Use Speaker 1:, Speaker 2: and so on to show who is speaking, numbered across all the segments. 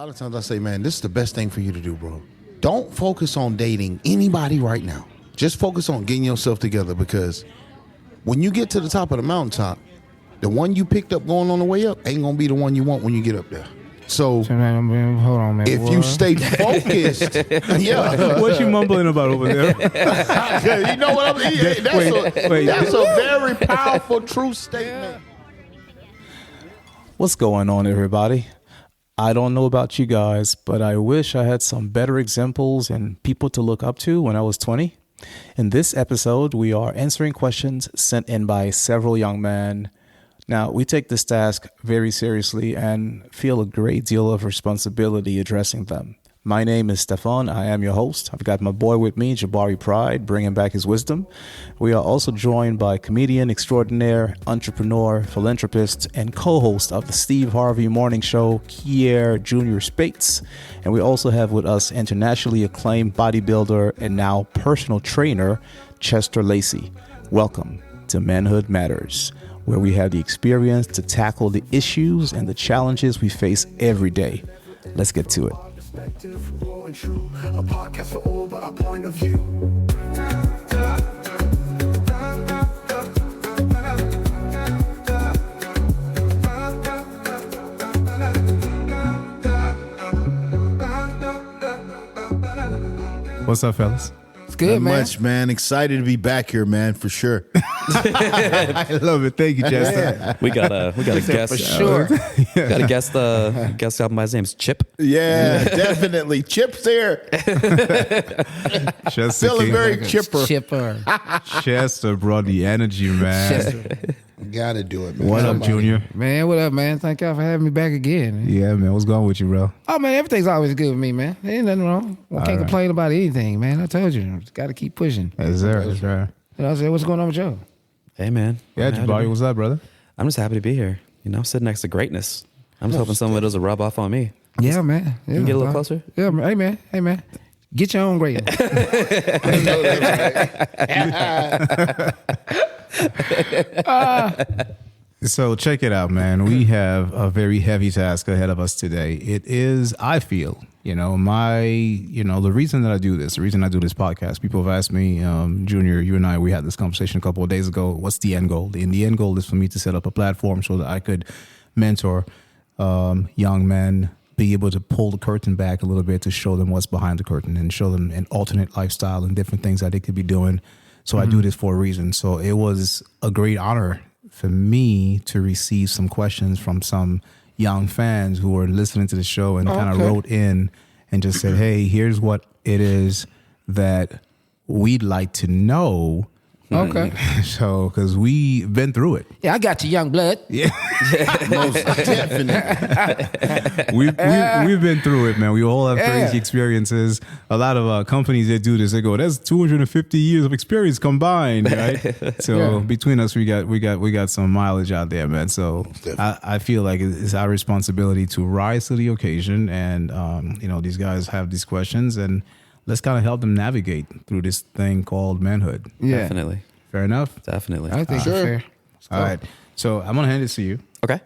Speaker 1: lot of times I say, man, this is the best thing for you to do, bro. Don't focus on dating anybody right now. Just focus on getting yourself together, because when you get to the top of the mountaintop, the one you picked up going on the way up ain't going to be the one you want when you get up there. So,
Speaker 2: hold on, man.
Speaker 1: If you stay focused, yeah.
Speaker 2: What you mumbling about over there?
Speaker 1: You know what I mean? That's a very powerful, true statement.
Speaker 3: What's going on, everybody? I don't know about you guys, but I wish I had some better examples and people to look up to when I was 20. In this episode, we are answering questions sent in by several young men. Now, we take this task very seriously and feel a great deal of responsibility addressing them. My name is Stefan. I am your host. I've got my boy with me, Jabari Pride, bringing back his wisdom. We are also joined by comedian extraordinaire, entrepreneur, philanthropist, and co-host of the Steve Harvey Morning Show, Kier Jr. Spates. And we also have with us internationally acclaimed bodybuilder and now personal trainer, Chester Lacey. Welcome to Manhood Matters, where we have the experience to tackle the issues and the challenges we face every day. Let's get to it. Raw and true, a podcast for all but a point of view.
Speaker 2: What's up, fellas?
Speaker 4: It's good, man.
Speaker 1: Much, man. Excited to be back here, man, for sure.
Speaker 2: I love it. Thank you, Chester.
Speaker 4: Yeah.
Speaker 5: We got a guest
Speaker 4: For sure.
Speaker 5: Got a guest out. My name's Chip.
Speaker 1: Yeah, definitely. Chip's here.
Speaker 2: Chester
Speaker 1: Feeling
Speaker 2: King.
Speaker 1: very chipper.
Speaker 4: Chipper.
Speaker 2: Chester brought the energy, man.
Speaker 4: Chester.
Speaker 1: Gotta do it, man.
Speaker 2: What up, Junior?
Speaker 4: Man, what up, man? Thank y'all for having me back again. Man.
Speaker 2: Yeah, man. What's going with you, bro?
Speaker 4: Oh, man, everything's always good with me, man. There ain't nothing wrong. I can't complain about anything, man. I told you. Got to keep pushing.
Speaker 2: Yes, sir. Yes, sir.
Speaker 4: You know, I said, what's going on with y'all?
Speaker 5: Hey, man.
Speaker 2: Yeah, Jabari, what's up, brother?
Speaker 5: I'm just happy to be here. You know, I'm sitting next to greatness. I'm just hoping some of it doesn't rub off on me.
Speaker 4: Yeah, man. Yeah,
Speaker 5: Can you get a little closer?
Speaker 4: Yeah, man. Hey, man. Get your own grade.
Speaker 2: So check it out, man. We have a very heavy task ahead of us today. It is, I feel, the reason that I do this, the reason I do this podcast, people have asked me, Junior, you and I, we had this conversation a couple of days ago. What's the end goal? And the end goal is for me to set up a platform so that I could mentor young men, be able to pull the curtain back a little bit to show them what's behind the curtain and show them an alternate lifestyle and different things that they could be doing. So I do this for a reason. So it was a great honor for me to receive some questions from some young fans who were listening to the show and kind of wrote in and just said, hey, here's what it is that we'd like to know.
Speaker 4: Okay.
Speaker 2: So, because we've been through it.
Speaker 4: Yeah, I got you, young blood.
Speaker 2: Yeah.
Speaker 1: Most definitely.
Speaker 2: We've been through it, man. We all have crazy experiences. A lot of companies that do this, they go, that's 250 years of experience combined, right? So between us, we got some mileage out there, man. So I feel like it's our responsibility to rise to the occasion, and these guys have these questions, and let's kind of help them navigate through this thing called manhood.
Speaker 4: Yeah.
Speaker 5: Definitely.
Speaker 2: Fair enough?
Speaker 5: Definitely.
Speaker 4: I think
Speaker 1: Sure.
Speaker 4: fair.
Speaker 2: All right. So I'm going to hand it to you.
Speaker 5: Okay.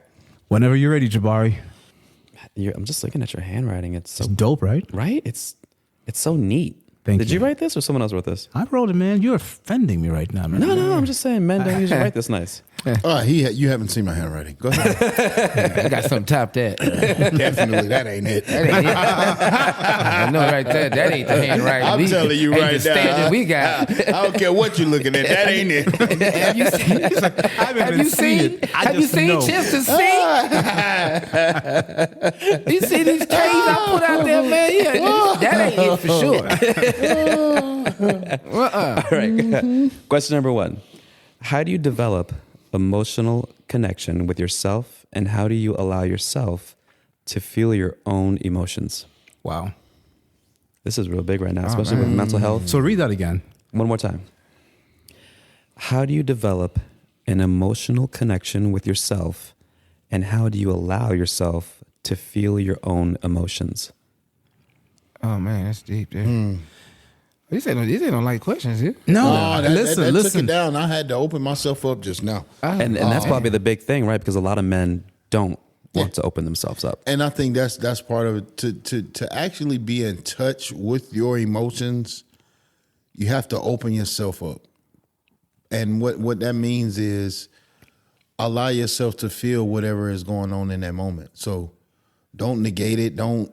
Speaker 2: Whenever you're ready, Jabari.
Speaker 5: I'm just looking at your handwriting. It's so
Speaker 2: It's dope, right?
Speaker 5: right. It's so neat.
Speaker 2: Thank
Speaker 5: Did
Speaker 2: you.
Speaker 5: you write this or someone else wrote this?
Speaker 2: I wrote it, man. You're offending me right now, man.
Speaker 5: No. I'm just saying, men don't usually write this nice.
Speaker 1: You haven't seen my handwriting. Go ahead.
Speaker 4: I got something top that.
Speaker 1: Definitely, that ain't it.
Speaker 4: I know right there. That ain't the handwriting.
Speaker 1: I'm telling you
Speaker 4: ain't
Speaker 1: right
Speaker 4: the standard
Speaker 1: now.
Speaker 4: we got.
Speaker 1: I don't care what you're looking at. That ain't it.
Speaker 4: Have you seen? Have you seen? Have you seen Chester's seat? You see these K's I put out there, man? Yeah, that ain't it for sure.
Speaker 5: All right. Question number 1. How do you develop emotional connection with yourself, and how do you allow yourself to feel your own emotions?
Speaker 2: Wow.
Speaker 5: This is real big right now, especially with mental health.
Speaker 2: So read that again.
Speaker 5: One more time. How do you develop an emotional connection with yourself, and how do you allow yourself to feel your own emotions?
Speaker 4: Oh man, that's deep there. These ain't no light questions here.
Speaker 1: No, that
Speaker 2: listen.
Speaker 1: took it down. I had to open myself up just now.
Speaker 5: And that's probably the big thing, right? Because a lot of men don't want to open themselves up.
Speaker 1: And I think that's part of it. To actually be in touch with your emotions, you have to open yourself up. And what that means is allow yourself to feel whatever is going on in that moment. So don't negate it. Don't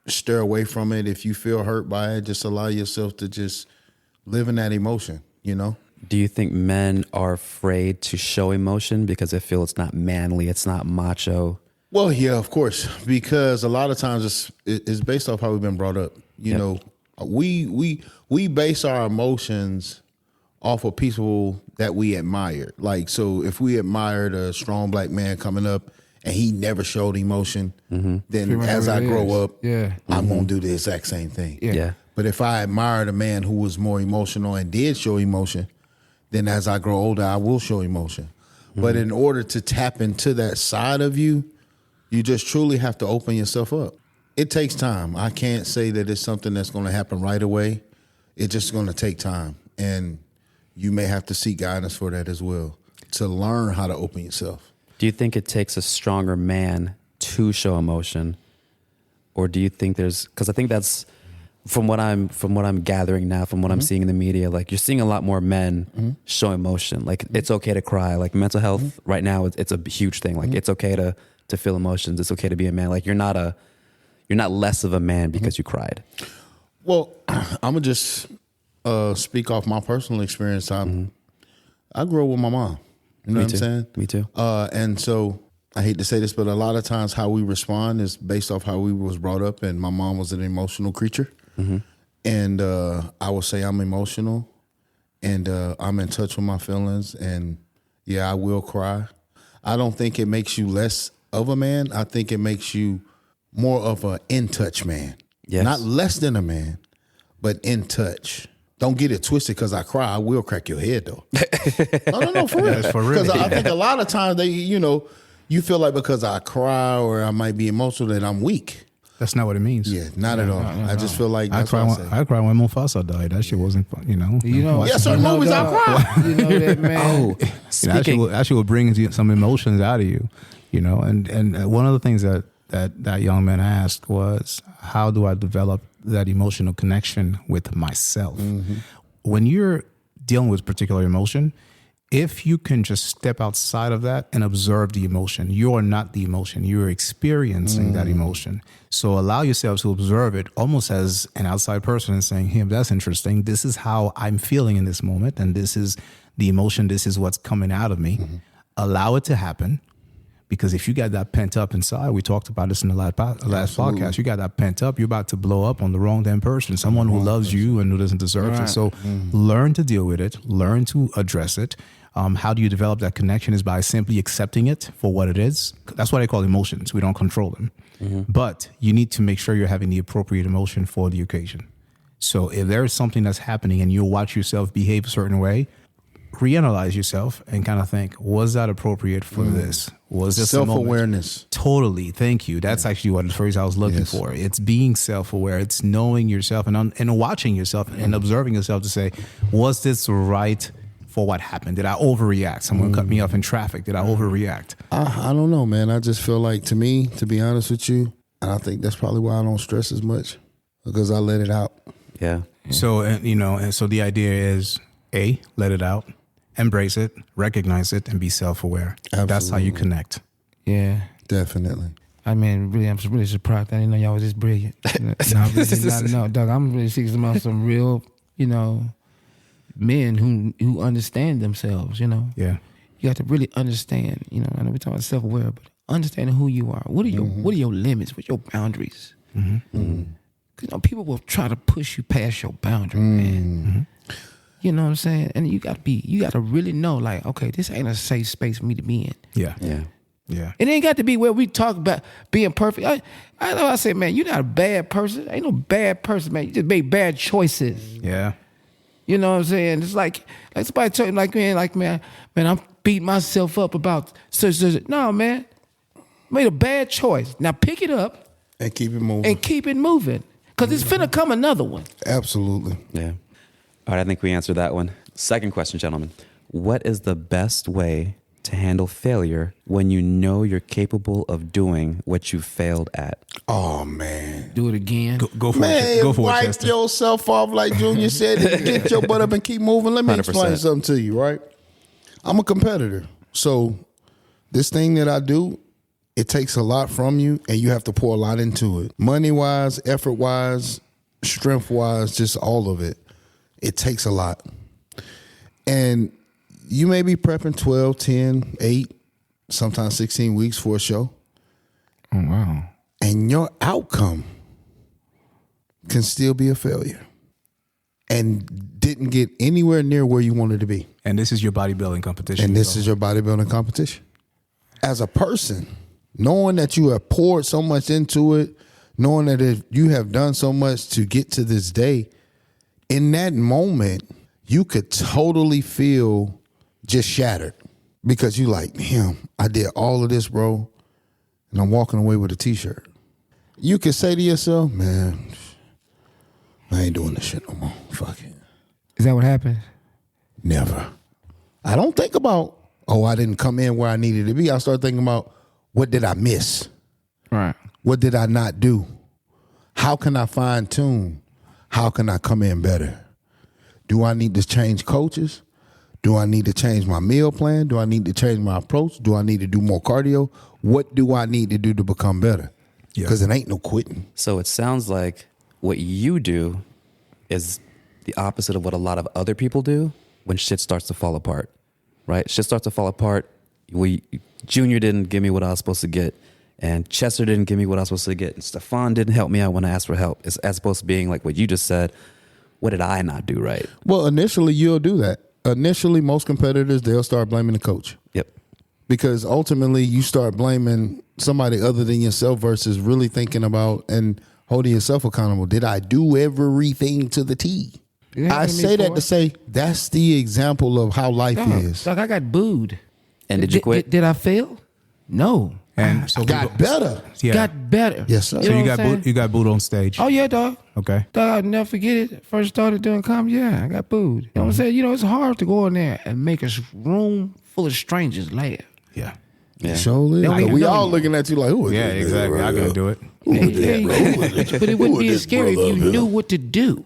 Speaker 1: stir away from it. If you feel hurt by it, just allow yourself to just live in that emotion, you know?
Speaker 5: Do you think men are afraid to show emotion because they feel it's not manly, it's not macho?
Speaker 1: Well, yeah, of course, because a lot of times it's based off how we've been brought up. You know, we base our emotions off of people that we admired. Like, so if we admired a strong black man coming up and he never showed emotion, then as I grow up, I'm going to do the exact same thing.
Speaker 5: Yeah.
Speaker 1: But if I admired a man who was more emotional and did show emotion, then as I grow older, I will show emotion. But in order to tap into that side of you, you just truly have to open yourself up. It takes time. I can't say that it's something that's going to happen right away. It's just going to take time. And you may have to seek guidance for that as well, to learn how to open yourself.
Speaker 5: Do you think it takes a stronger man to show emotion? Or do you think because I think that's from what I'm gathering now, from what I'm seeing in the media, like you're seeing a lot more men show emotion. Like it's okay to cry. Like mental health right now, it's a huge thing. Like it's okay to feel emotions. It's okay to be a man. Like you're not less of a man because you cried.
Speaker 1: Well, I'm gonna just speak off my personal experience. I grew up with my mom. You know what I'm saying?
Speaker 5: Me too.
Speaker 1: And so I hate to say this, but a lot of times how we respond is based off how we was brought up. And my mom was an emotional creature. And I would say I'm emotional, and I'm in touch with my feelings. And yeah, I will cry. I don't think it makes you less of a man. I think it makes you more of an in-touch man.
Speaker 5: Yes.
Speaker 1: Not less than a man, but in touch. Don't get it twisted because I cry. I will crack your head, though. No, for real.
Speaker 2: That's for real.
Speaker 1: Because I think a lot of times you feel like because I cry or I might be emotional that I'm weak.
Speaker 2: That's not what it means.
Speaker 1: Yeah, not at all. I just feel like
Speaker 2: I
Speaker 1: that's
Speaker 2: cried.
Speaker 1: what I say.
Speaker 2: I cried when Mufasa died. That shit wasn't fun. You know.
Speaker 1: Yeah, certain movies I cry.
Speaker 4: You know that, man.
Speaker 2: Actually will bring some emotions out of you. You know, and one of the things that young man asked was, how do I develop that emotional connection with myself? When you're dealing with particular emotion, if you can just step outside of that and observe the emotion, you are not the emotion. You're experiencing that emotion. So allow yourself to observe it almost as an outside person and saying, hey, that's interesting. This is how I'm feeling in this moment. And this is the emotion. This is what's coming out of me. Allow it to happen. Because if you got that pent up inside, we talked about this in the last podcast, you got that pent up, you're about to blow up on the wrong damn person, someone who loves you and who doesn't deserve it. So learn to deal with it, learn to address it. How do you develop that connection is by simply accepting it for what it is. That's what I call emotions. We don't control them. But you need to make sure you're having the appropriate emotion for the occasion. So if there is something that's happening and you watch yourself behave a certain way, reanalyze yourself and kind of think, was that appropriate for this? Was this
Speaker 1: self-awareness?
Speaker 2: Totally. Thank you. That's actually what the phrase I was looking for. It's being self-aware. It's knowing yourself and watching yourself and observing yourself to say, was this right for what happened? Did I overreact? Someone cut me off in traffic. Did I overreact?
Speaker 1: I don't know, man. I just feel like, to me, to be honest with you, and I think that's probably why I don't stress as much, because I let it out.
Speaker 5: Yeah.
Speaker 2: So, and so the idea is, let it out. Embrace it, recognize it, and be self-aware.
Speaker 1: Absolutely.
Speaker 2: That's how you connect.
Speaker 4: Yeah.
Speaker 1: Definitely.
Speaker 4: I mean, really, I'm really surprised. I didn't know y'all was this brilliant. No, Doug, I'm really seeing about some real, men who understand themselves,
Speaker 2: Yeah.
Speaker 4: You have to really understand, I know we're talking about self-aware, but understanding who you are. What are your limits? What are your boundaries? Because people will try to push you past your boundary, man. You know what I'm saying? And you got to really know, like, okay, this ain't a safe space for me to be in.
Speaker 2: Yeah.
Speaker 4: It ain't got to be where we talk about being perfect. I say, man, you're not a bad person. Ain't no bad person, man. You just made bad choices.
Speaker 2: Yeah.
Speaker 4: You know what I'm saying? It's like somebody told me, man, I'm beating myself up about such. No, man. Made a bad choice. Now pick it up.
Speaker 1: And keep it moving.
Speaker 4: Because it's finna come another one.
Speaker 1: Absolutely.
Speaker 5: Yeah. All right, I think we answered that one. Second question, gentlemen. What is the best way to handle failure when you know you're capable of doing what you failed at?
Speaker 1: Oh man.
Speaker 4: Do it again.
Speaker 2: Go for
Speaker 1: Man,
Speaker 2: it. Go for it,
Speaker 1: wipe
Speaker 2: Chester.
Speaker 1: yourself off like Junior said. And get your butt up and keep moving. Let me explain
Speaker 5: 100%.
Speaker 1: something to you, right? I'm a competitor. So this thing that I do, it takes a lot from you and you have to pour a lot into it. Money-wise, effort-wise, strength-wise, just all of it. It takes a lot. And you may be prepping 12, 10, 8, sometimes 16 weeks for a show.
Speaker 4: Oh, wow.
Speaker 1: And your outcome can still be a failure and didn't get anywhere near where you wanted to be.
Speaker 2: And this is your bodybuilding competition.
Speaker 1: And this is your bodybuilding competition. As a person, knowing that you have poured so much into it, knowing that if you have done so much to get to this day, in that moment, you could totally feel just shattered because you like, damn, I did all of this, bro, and I'm walking away with a t-shirt. You could say to yourself, man, I ain't doing this shit no more. Fuck it.
Speaker 4: Is that what happened?
Speaker 1: Never. I don't think about, I didn't come in where I needed to be. I start thinking about, what did I miss?
Speaker 4: Right.
Speaker 1: What did I not do? How can I fine tune? How can I come in better? Do I need to change coaches? Do I need to change my meal plan? Do I need to change my approach? Do I need to do more cardio? What do I need to do to become better? Because it ain't no quitting.
Speaker 5: So it sounds like what you do is the opposite of what a lot of other people do when shit starts to fall apart, right? Shit starts to fall apart. Junior didn't give me what I was supposed to get, and Chester didn't give me what I was supposed to get, and Stefan didn't help me out when I asked for help. It's as opposed to being like what you just said, what did I not do right?
Speaker 1: Well, initially you'll do that. Initially, most competitors, they'll start blaming the coach.
Speaker 5: Yep.
Speaker 1: Because ultimately you start blaming somebody other than yourself versus really thinking about and holding yourself accountable. Did I do everything to the T? I say that to say that's the example of how life is.
Speaker 4: Like I got booed.
Speaker 5: And did you quit?
Speaker 4: Did I fail? No.
Speaker 2: And so
Speaker 1: Got better.
Speaker 2: Yeah.
Speaker 4: Got better.
Speaker 1: Yes, sir.
Speaker 2: So
Speaker 4: know
Speaker 2: you
Speaker 4: what
Speaker 2: got
Speaker 4: I'm saying?
Speaker 2: booed, you got booed on stage.
Speaker 4: Oh yeah, dog.
Speaker 2: Okay.
Speaker 4: Dog, I'll never forget it. First started doing comedy, I got booed. You know what I'm saying? It's hard to go in there and make a room full of strangers laugh.
Speaker 2: Yeah.
Speaker 5: Yeah.
Speaker 1: Surely.
Speaker 4: They don't even
Speaker 1: We
Speaker 4: know
Speaker 1: all
Speaker 4: you.
Speaker 1: looking at you like, who is
Speaker 2: Yeah,
Speaker 1: that nigga
Speaker 2: exactly.
Speaker 1: right
Speaker 2: I
Speaker 1: here?
Speaker 2: gotta do it.
Speaker 4: But it wouldn't be as scary if you knew what to do.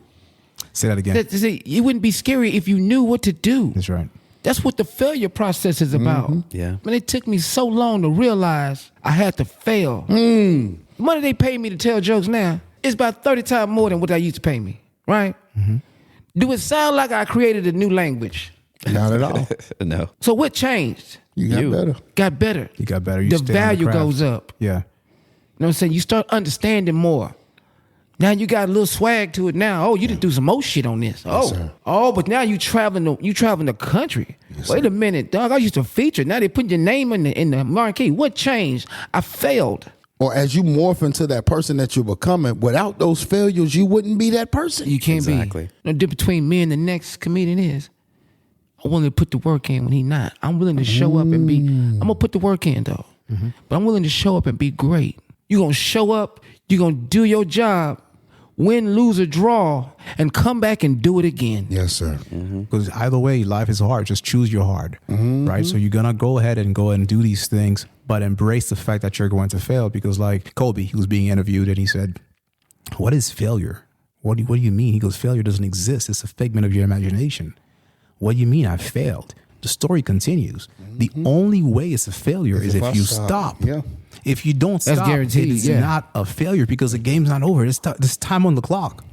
Speaker 2: Say that again.
Speaker 4: It wouldn't be scary if you knew what to do.
Speaker 2: That's right.
Speaker 4: That's what the failure process is about.
Speaker 5: Yeah.
Speaker 4: Man, it took me so long to realize I had to fail. The money they pay me to tell jokes now is about 30 times more than what they used to pay me, right? Do it sound like I created a new language?
Speaker 1: Not at all.
Speaker 5: No.
Speaker 4: So what changed?
Speaker 1: You got
Speaker 5: You.
Speaker 1: better.
Speaker 4: Got better.
Speaker 2: You got better. You
Speaker 4: The
Speaker 2: stay on
Speaker 4: value
Speaker 2: craft.
Speaker 4: goes up.
Speaker 2: Yeah.
Speaker 4: You know what I'm saying? You start understanding more. Now you got a little swag to it now. Oh, you did do some more shit on this.
Speaker 1: sir.
Speaker 4: But now you traveling the country. Wait a minute, dog. I used to feature. Now they put your name in the marquee. What changed? I failed.
Speaker 1: Or as you morph into that person that you're becoming, without those failures, you wouldn't be that person.
Speaker 4: You can't
Speaker 5: Exactly.
Speaker 4: be. No difference between me and the next comedian is I'm willing to put the work in when he not. I'm willing to show up and be. I'm gonna put the work in though, but I'm willing to show up and be great. You gonna show up. You gonna do your job. Win, lose, or draw, and come back and do it again.
Speaker 1: Yes, sir.
Speaker 2: Because either way, life is hard. Just choose your hard, right? So you're gonna go ahead and do these things, but embrace the fact that you're going to fail. Because like Kobe, he was being interviewed and he said, "What is failure? What do you mean?" He goes, "Failure doesn't exist. It's a figment of your imagination." What do you mean? I failed. The story continues. The only way it's a failure is if you stop.
Speaker 1: Yeah.
Speaker 2: If you don't
Speaker 4: That's
Speaker 2: stop,
Speaker 4: guaranteed,
Speaker 2: it's
Speaker 4: yeah.
Speaker 2: not a failure because the game's not over. There's time on the clock.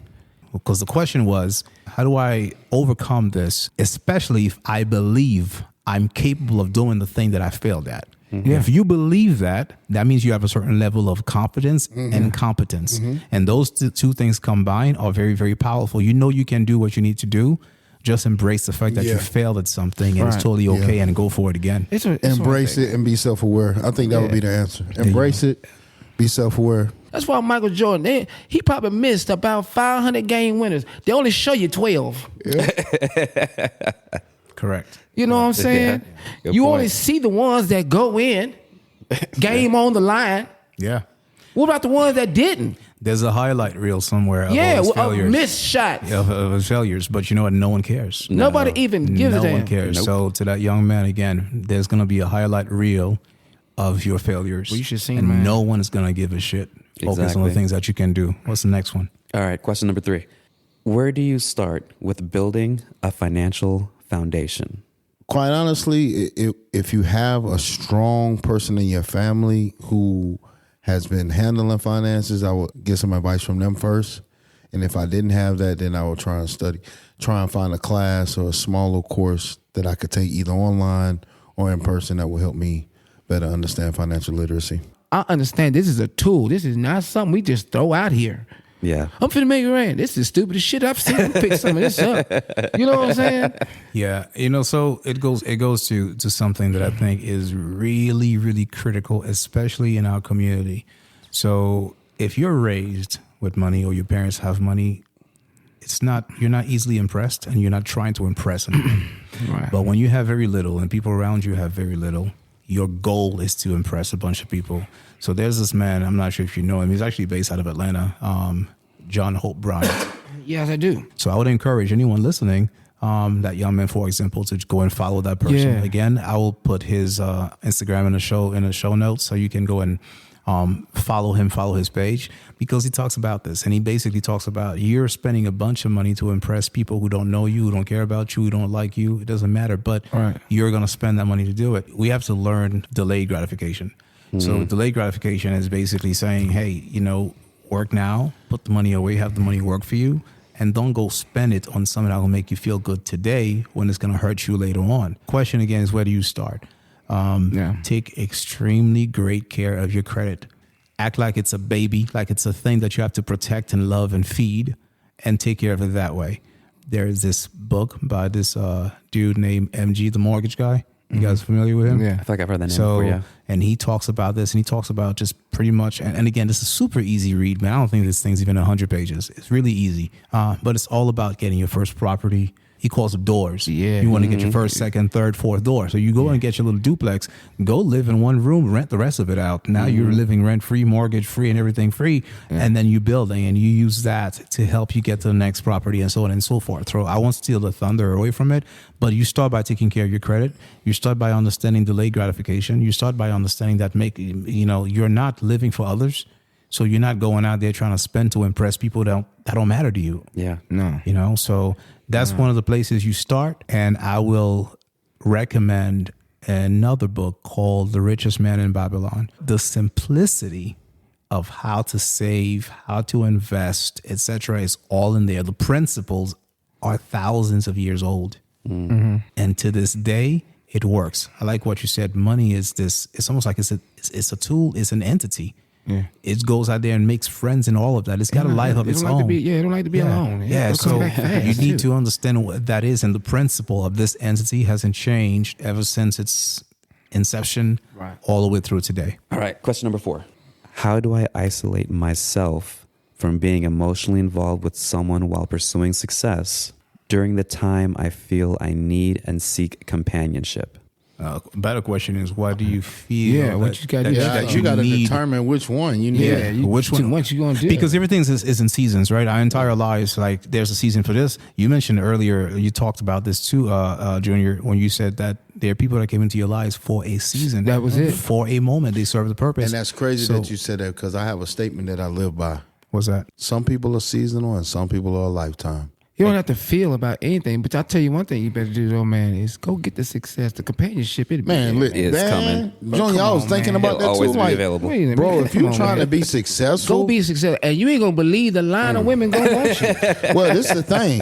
Speaker 2: Because the question was, how do I overcome this, especially if I believe I'm capable of doing the thing that I failed at? If you believe that, that means you have a certain level of confidence and competence. And those two things combined are very, very powerful. You know you can do what you need to do. Just embrace the fact that you failed at something and it's
Speaker 4: Right.
Speaker 2: totally okay and go for it again.
Speaker 1: Embrace it and be self-aware. I think that would be the answer. Embrace it, be self-aware.
Speaker 4: That's why Michael Jordan, he probably missed about 500 game winners. They only show you 12.
Speaker 2: Correct.
Speaker 4: You know what I'm saying?
Speaker 5: Good
Speaker 4: You
Speaker 5: point.
Speaker 4: only see the ones that go in, game on the line.
Speaker 2: Yeah.
Speaker 4: What about the ones that didn't?
Speaker 2: There's a highlight reel somewhere of all his
Speaker 4: a
Speaker 2: failures.
Speaker 4: missed shots.
Speaker 2: Of his failures, but you know what? No one cares.
Speaker 4: Nobody even gives a
Speaker 2: No
Speaker 4: damn.
Speaker 2: one cares.
Speaker 5: Nope.
Speaker 2: So to that young man, again, there's going to be a highlight reel of your failures.
Speaker 4: Well, you should see,
Speaker 2: and
Speaker 4: man.
Speaker 2: no one is going to give a shit. Focus on
Speaker 5: Exactly.
Speaker 2: the things that you can do. What's the next one?
Speaker 5: All right, question number 3. Where do you start with building a financial foundation?
Speaker 1: Quite honestly, if you have a strong person in your family who has been handling finances, I would get some advice from them first. And if I didn't have that, then I would try and find a class or a smaller course that I could take either online or in person that will help me better understand financial literacy.
Speaker 4: I understand this is a tool. This is not something we just throw out here.
Speaker 5: Yeah.
Speaker 4: I'm finna make it rain. This is the stupidest shit I've seen. Pick some of this up. You know what I'm saying?
Speaker 2: Yeah, so it goes to something that I think is really, really critical, especially in our community. So if you're raised with money or your parents have money, you're not easily impressed and you're not trying to impress anyone.
Speaker 4: Right.
Speaker 2: But when you have very little and people around you have very little, your goal is to impress a bunch of people. So there's this man, I'm not sure if you know him, he's actually based out of Atlanta, John Hope Bryant.
Speaker 4: Yes, I do.
Speaker 2: So I would encourage anyone listening, that young man, for example, to go and follow that person.
Speaker 4: Yeah.
Speaker 2: Again, I will put his Instagram in the show notes, so you can go and follow his page, because he talks about this, and he basically talks about you're spending a bunch of money to impress people who don't know you, who don't care about you, who don't like you. It doesn't matter, but
Speaker 4: Right.
Speaker 2: you're going to spend that money to do it. We have to learn delayed gratification. So delayed gratification is basically saying, hey, work now, put the money away, have the money work for you, and don't go spend it on something that will make you feel good today when it's going to hurt you later on. Question again is, where do you start? Take extremely great care of your credit. Act like it's a baby, like it's a thing that you have to protect and love and feed, and take care of it that way. There is this book by this dude named MG, the mortgage guy. You guys familiar with him?
Speaker 4: Yeah.
Speaker 5: I feel like I've heard that name
Speaker 2: So,
Speaker 5: before, yeah.
Speaker 2: and he talks about this, and he talks about just pretty much, and again, this is super easy read, man. I don't think this thing's even 100 pages. It's really easy, but it's all about getting your first property. He calls them doors.
Speaker 4: Yeah.
Speaker 2: You want to get your first, second, third, fourth door. So you go and get your little duplex, go live in one room, rent the rest of it out. Now you're living rent free, mortgage free, and everything free. And then you're building, and you use that to help you get to the next property, and so on and so forth. So I won't steal the thunder away from it, but you start by taking care of your credit. You start by understanding delayed gratification. You start by understanding that you're not living for others. So you're not going out there trying to spend to impress people that don't matter to you.
Speaker 5: Yeah.
Speaker 4: No.
Speaker 2: So that's one of the places you start. And I will recommend another book called The Richest Man in Babylon. The simplicity of how to save, how to invest, etc., is all in there. The principles are thousands of years old. Mm-hmm. And to this day, it works. I like what you said. Money is this, it's almost like it's a tool, it's an entity. Yeah. It goes out there and makes friends and all of that. It's got a life of its own.
Speaker 4: It don't like to be alone.
Speaker 2: Yeah,
Speaker 4: It'll come
Speaker 2: so
Speaker 4: back fast,
Speaker 2: you need
Speaker 4: too.
Speaker 2: to understand what that is. And the principle of this entity hasn't changed ever since its inception, all the way through today.
Speaker 5: All right, question number 4. How do I isolate myself from being emotionally involved with someone while pursuing success during the time I feel I need and seek companionship?
Speaker 2: Better question is, why do you feel
Speaker 4: Yeah, what you gotta do.
Speaker 2: that
Speaker 1: you got to
Speaker 2: need?
Speaker 1: determine which one you need.
Speaker 4: Yeah,
Speaker 2: Which one?
Speaker 4: What you gonna do?
Speaker 2: Because everything is in seasons, right? Our entire lives, like there's a season for this. You mentioned earlier, you talked about this too, Junior, when you said that there are people that came into your lives for a season.
Speaker 4: That was it.
Speaker 2: For a moment, they serve the purpose.
Speaker 1: And that's crazy
Speaker 2: So-
Speaker 1: that you said that, because I have a statement that I live by.
Speaker 2: What's that?
Speaker 1: Some people are seasonal and some people are a lifetime.
Speaker 4: You don't have to feel about anything, but I tell you one thing you better do, though, man, is go get the success, the companionship. It'll be
Speaker 1: Man,
Speaker 4: there.
Speaker 5: It's coming.
Speaker 1: Junior, I was
Speaker 4: on,
Speaker 1: thinking
Speaker 4: man.
Speaker 1: about that
Speaker 5: It'll
Speaker 1: too.
Speaker 5: always be
Speaker 1: Like,
Speaker 5: available.
Speaker 4: Wait a minute,
Speaker 1: bro,
Speaker 4: man,
Speaker 1: if
Speaker 4: come
Speaker 1: you're
Speaker 4: on,
Speaker 1: trying
Speaker 4: man.
Speaker 1: to be successful,
Speaker 4: Go be successful, and you ain't gonna believe the line of women gonna want you.
Speaker 1: well, this is the thing.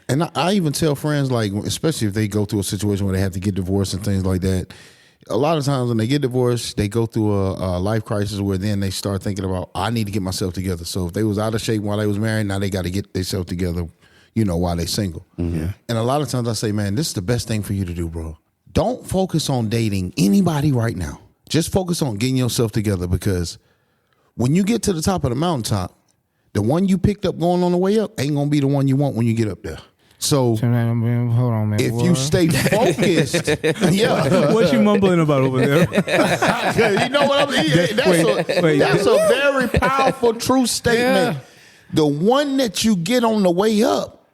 Speaker 1: And I even tell friends, like, especially if they go through a situation where they have to get divorced and things like that, a lot of times when they get divorced, they go through a life crisis where then they start thinking about, I need to get myself together. So if they was out of shape while they was married, now they got to get themselves together, while they single. Mm-hmm. And a lot of times I say, man, this is the best thing for you to do, bro. Don't focus on dating anybody right now. Just focus on getting yourself together, because when you get to the top of the mountaintop, the one you picked up going on the way up ain't going to be the one you want when you get up there. So
Speaker 4: hold on, man.
Speaker 1: if you stay focused, yeah.
Speaker 2: What you mumbling about over there?
Speaker 1: You know what I mean? That's a very powerful, true statement.
Speaker 4: Yeah.
Speaker 1: The one that you get on the way up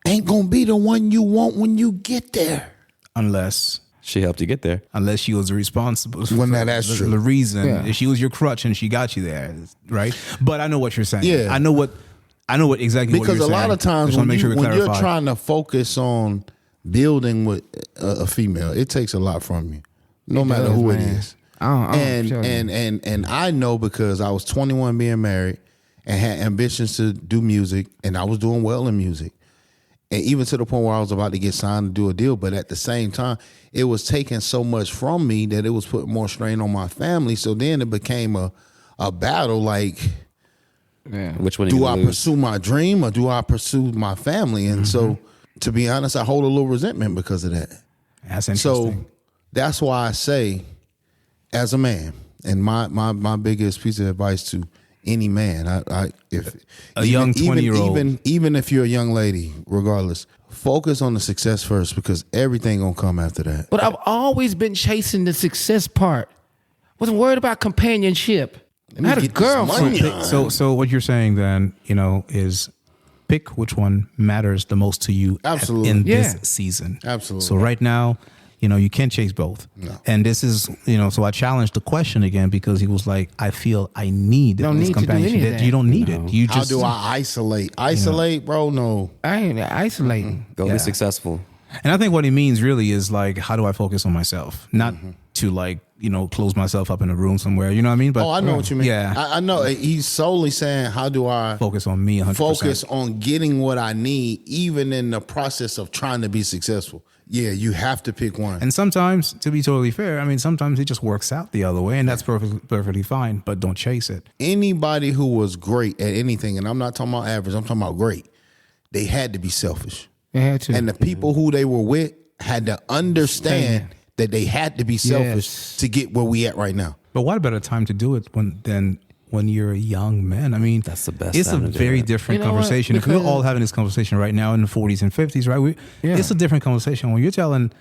Speaker 1: ain't gonna be the one you want when you get there.
Speaker 2: Unless
Speaker 5: She helped you get there.
Speaker 2: she was responsible.
Speaker 1: Well, now that's true.
Speaker 2: The reason
Speaker 4: Yeah.
Speaker 2: she was your crutch and she got you there, right? But I know what you're saying.
Speaker 1: Yeah.
Speaker 2: I know what exactly.
Speaker 1: Because
Speaker 2: what you're
Speaker 1: a lot
Speaker 2: saying.
Speaker 1: of times
Speaker 2: Just wanna
Speaker 1: when,
Speaker 2: make sure we
Speaker 1: when you're
Speaker 2: clarify.
Speaker 1: trying to focus on building with a female, it takes a lot from you, no matter
Speaker 4: does,
Speaker 1: who it
Speaker 4: man.
Speaker 1: is.
Speaker 4: And
Speaker 1: I know because I was 21 being married and had ambitions to do music, and I was doing well in music. And even to the point where I was about to get signed to do a deal, but at the same time, it was taking so much from me that it was putting more strain on my family. So then it became a battle like,
Speaker 5: Which one are you
Speaker 1: do
Speaker 5: gonna
Speaker 1: I
Speaker 5: lose?
Speaker 1: pursue my dream or do I pursue my family? And so, to be honest, I hold a little resentment because of that.
Speaker 2: That's interesting.
Speaker 1: So that's why I say, as a man, and my biggest piece of advice to any man, if
Speaker 2: A young 20-year-old.
Speaker 1: even if you're a young lady, regardless, focus on the success first because everything gonna come after that.
Speaker 4: But I've always been chasing the success part. Wasn't worried about companionship. I had a
Speaker 1: get this
Speaker 4: girlfriend.
Speaker 1: money.
Speaker 2: So what you're saying then, is pick which one matters the most to you
Speaker 1: Absolutely.
Speaker 2: in
Speaker 4: Yeah.
Speaker 2: this season.
Speaker 1: Absolutely.
Speaker 2: So right now, you can't chase both.
Speaker 1: No.
Speaker 2: And this is, so I challenged the question again because he was like, I feel I need
Speaker 4: Don't
Speaker 2: this
Speaker 4: need to do
Speaker 2: companionship.
Speaker 4: any of that.
Speaker 2: You don't need it. You
Speaker 1: How
Speaker 2: just
Speaker 1: do I isolate? Isolate, bro? No.
Speaker 4: I ain't isolating.
Speaker 5: Go
Speaker 2: Yeah.
Speaker 5: be successful.
Speaker 2: And I think what he means really is like, how do I focus on myself? Not to close myself up in a room somewhere. You know what I mean? But
Speaker 1: Oh, I know what you mean.
Speaker 2: Yeah.
Speaker 1: I know. He's solely saying, how do I
Speaker 2: Focus on me 100%.
Speaker 1: focus on getting what I need, even in the process of trying to be successful? Yeah, you have to pick one.
Speaker 2: And sometimes, to be totally fair, sometimes it just works out the other way, and that's perfectly fine. But don't chase it.
Speaker 1: Anybody who was great at anything, and I'm not talking about average, I'm talking about great, they had to be selfish.
Speaker 4: They had to.
Speaker 1: And the people who they were with had to understand that they had to be selfish
Speaker 4: Yes.
Speaker 1: to get where we at right now.
Speaker 2: But what better time to do it than when you're a young man?
Speaker 5: That's the best
Speaker 2: It's a
Speaker 5: time to do
Speaker 2: very
Speaker 5: it.
Speaker 2: different
Speaker 4: You know what?
Speaker 2: conversation. If we're
Speaker 4: Because-
Speaker 2: all having this conversation right now in the 40s and 50s, right?
Speaker 4: Yeah.
Speaker 2: It's a different conversation. When you're telling,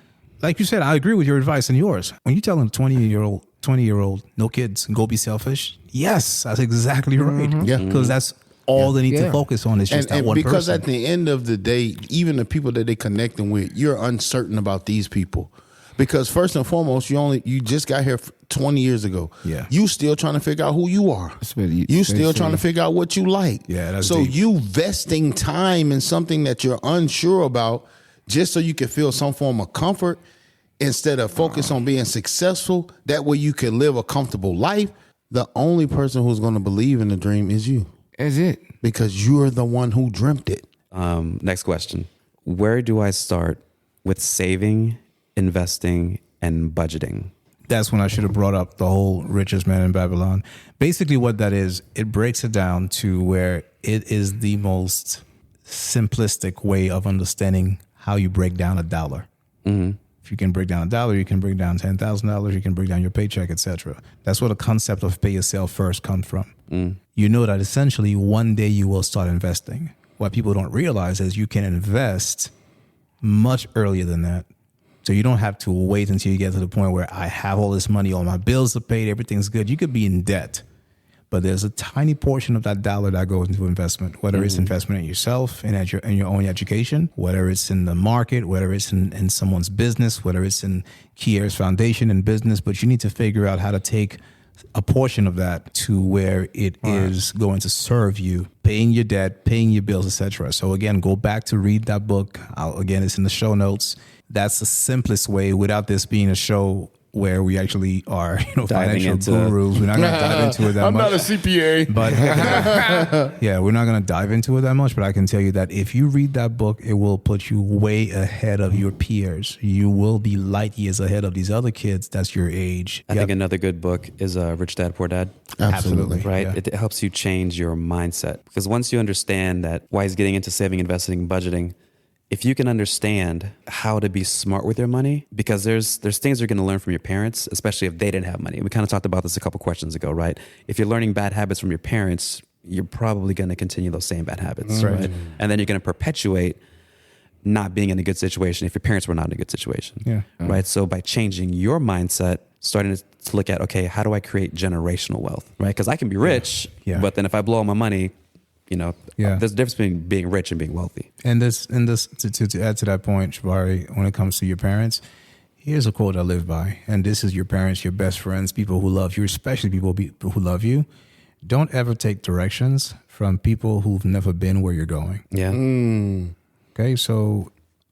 Speaker 2: like you said, I agree with your advice and yours. When you're telling a 20-year-old, no kids, go be selfish. Yes, that's exactly right.
Speaker 1: Yeah.
Speaker 2: Because that's all they need to
Speaker 4: Yeah.
Speaker 2: focus on is just that
Speaker 1: And
Speaker 2: one
Speaker 1: because
Speaker 2: person.
Speaker 1: at the end of the day, even the people that they connecting with, you're uncertain about these people. Because first and foremost, you just got here 20 years ago.
Speaker 2: Yeah.
Speaker 1: You still trying to figure out who you are.
Speaker 4: That's what you
Speaker 1: still
Speaker 4: say.
Speaker 1: trying to figure out what you like.
Speaker 2: Yeah, that's
Speaker 1: so
Speaker 2: deep.
Speaker 1: you vesting time in something that you're unsure about just so you can feel some form of comfort instead of focus on being successful. That way you can live a comfortable life. The only person who's going to believe in the dream is you
Speaker 4: That's it.
Speaker 1: because you're the one who dreamt it.
Speaker 5: Next question. Where do I start with saving, investing, and budgeting?
Speaker 2: That's when I should have brought up the whole richest man in Babylon. Basically what that is, it breaks it down to where it is the most simplistic way of understanding how you break down a dollar. If you can break down a dollar, you can break down $10,000, you can break down your paycheck, etc. That's where the concept of pay yourself first comes from. You know that essentially one day you will start investing. What people don't realize is you can invest much earlier than that. So you don't have to wait until you get to the point where I have all this money, all my bills are paid, everything's good. You could be in debt, but there's a tiny portion of that dollar that goes into investment, whether it's investment in yourself and in your own education, whether it's in the market, whether it's in someone's business, whether it's in Kier's foundation and business. But you need to figure out how to take a portion of that to where it is going to serve you, paying your debt, paying your bills, etc. So again, go back to read that book. Again, it's in the show notes. That's the simplest way without this being a show where we actually are, financial gurus. We're not going to dive into it that
Speaker 1: I'm
Speaker 2: much.
Speaker 1: not a CPA.
Speaker 2: But yeah, we're not going to dive into it that much. But I can tell you that if you read that book, it will put you way ahead of your peers. You will be light years ahead of these other kids that's your age.
Speaker 5: I think another good book is Rich Dad, Poor Dad.
Speaker 1: Absolutely.
Speaker 5: Right?
Speaker 2: Yeah.
Speaker 5: It helps you change your mindset. Because once you understand that why he's getting into saving, investing, budgeting, if you can understand how to be smart with your money, because there's things you're going to learn from your parents, especially if they didn't have money. We kind of talked about this a couple questions ago, right? If you're learning bad habits from your parents, you're probably going to continue those same bad habits, right? And then you're going to perpetuate not being in a good situation if your parents were not in a good situation.
Speaker 2: Yeah.
Speaker 5: Right. So by changing your mindset, starting to look at, okay, how do I create generational wealth? Right. Because I can be rich, but then if I blow all my money, there's a difference between being rich and being wealthy.
Speaker 2: And this to add to that point, Jabari, when it comes to your parents, here's a quote I live by. And this is your parents, your best friends, people who love you, especially people who love you. Don't ever take directions from people who've never been where you're going.
Speaker 5: Yeah.
Speaker 2: Okay, so